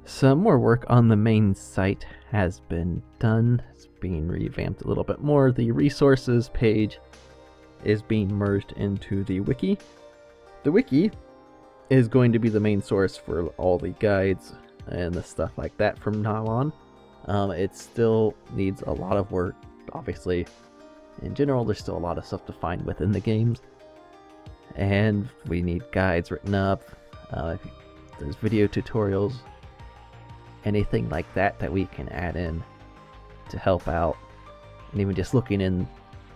Some more work on the main site has been done. It's being revamped a little bit more. The resources page is being merged into the wiki. The wiki is going to be the main source for all the guides and the stuff like that from now on. It still needs a lot of work, obviously. In general, there's still a lot of stuff to find within the games. And we need guides written up. There's video tutorials. Anything like that that we can add in to help out. And even just looking in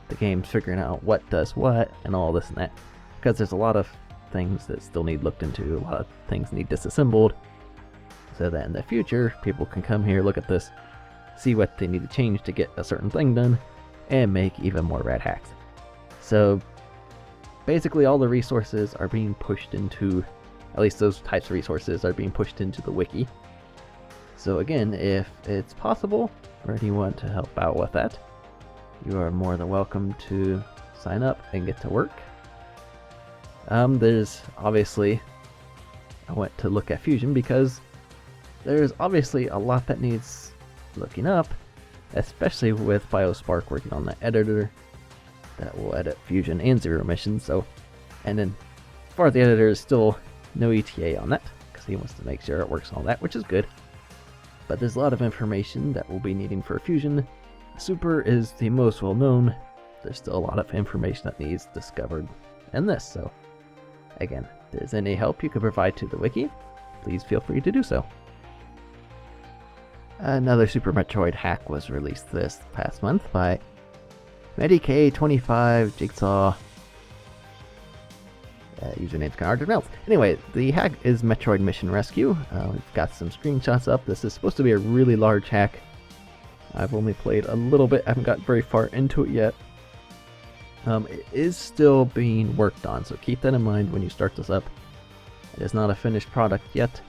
the games, figuring out what does what and all this and that. Because there's a lot of things that still need looked into. A lot of things need disassembled. So that in the future, people can come here, look at this, see what they need to change to get a certain thing done, and make even more rad hacks. So basically all the resources are being pushed into, at least those types of resources are being pushed into the wiki. So again, if it's possible or you want to help out with that, you are more than welcome to sign up and get to work. There's obviously, I went to look at Fusion because there's obviously a lot that needs looking up, especially with BioSpark working on the editor that will edit Fusion and Zero Emission. So, and then as far as the editor, is still no ETA on that because he wants to make sure it works and all that, which is good. But there's a lot of information that we'll be needing for Fusion. Super is the most well known. There's still a lot of information that needs discovered in this. So again, if there's any help you could provide to the wiki, please feel free to do so. Another Super Metroid hack was released this past month by MediK25 Jigsaw. Username's kind of hard to pronounce. Anyway, the hack is Metroid Mission Rescue. We've got some screenshots up. This is supposed to be a really large hack. I've only played a little bit, haven't got very far into it yet. It is still being worked on, so keep that in mind when you start this up. It is not a finished product yet.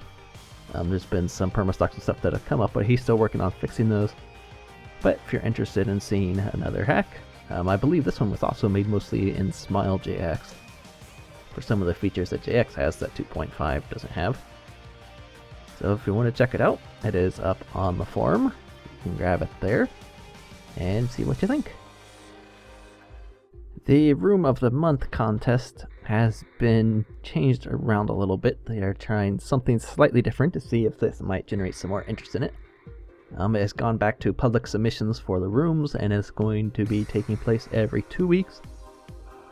There's been some permastocks and stuff that have come up, but he's still working on fixing those. But if you're interested in seeing another hack, I believe this one was also made mostly in Smile.jx for some of the features that JX has that 2.5 doesn't have. So if you want to check it out, it is up on the forum. You can grab it there and see what you think. The Room of the Month contest has been changed around a little bit. They are trying something slightly different to see if this might generate some more interest in it. It has gone back to public submissions for the rooms and is going to be taking place every 2 weeks.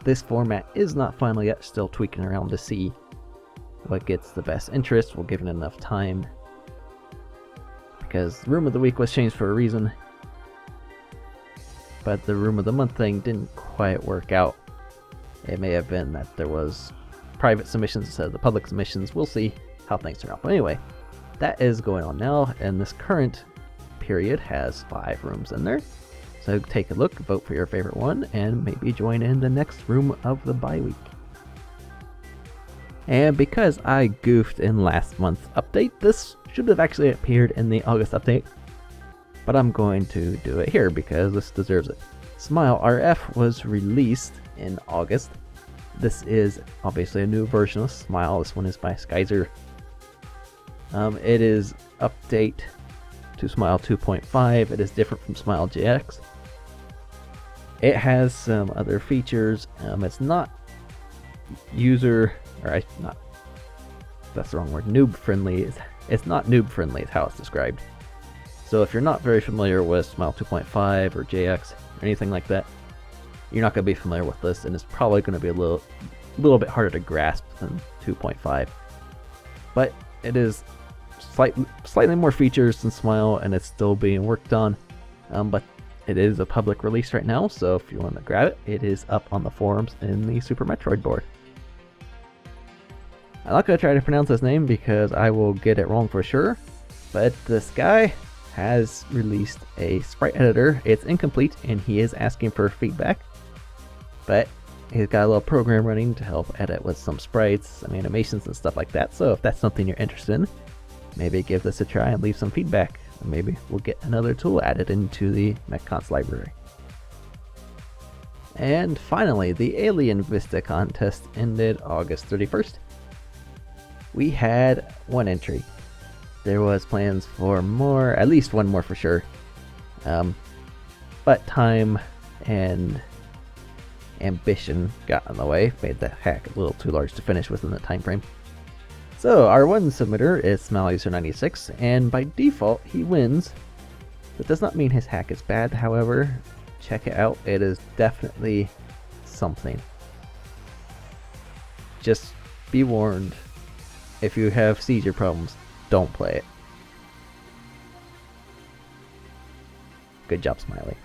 This format is not final yet, still tweaking around to see what gets the best interest. We'll give it enough time because Room of the Week was changed for a reason. But the Room of the Month thing didn't quite work out. It may have been that there was private submissions instead of the public submissions. We'll see how things turn out. But anyway, that is going on now, and this current period has 5 rooms in there. So take a look, vote for your favorite one, and maybe join in the next Room of the Bye-Week. And because I goofed in last month's update, this should have actually appeared in the August update. But I'm going to do it here because this deserves it. Smile RF was released in August. This is obviously a new version of Smile. This one is by Skyzer. It is update to Smile 2.5. It is different from Smile JX. It has some other features. It's not that's the wrong word, noob friendly. It's not noob friendly is how it's described. So if you're not very familiar with Smile 2.5 or JX or anything like that, you're not going to be familiar with this, and it's probably going to be a little bit harder to grasp than 2.5. But it is slightly more features than Smile, and it's still being worked on. But it is a public release right now, so if you want to grab it, it is up on the forums in the Super Metroid board. I'm not going to try to pronounce his name because I will get it wrong for sure, but this guy has released a sprite editor. It's incomplete and he is asking for feedback, but he's got a little program running to help edit with some sprites, some animations and stuff like that. So if that's something you're interested in, maybe give this a try and leave some feedback, and maybe we'll get another tool added into the MetConst library. And finally, the Alien Vista contest ended August 31st. We had one entry. There was plans for more, at least one more for sure. But time and ambition got in the way, made the hack a little too large to finish within the time frame. So our one submitter is SmileUser96, and by default he wins. That does not mean his hack is bad, however, check it out, it is definitely something. Just be warned, if you have seizure problems, don't play it. Good job, Smiley.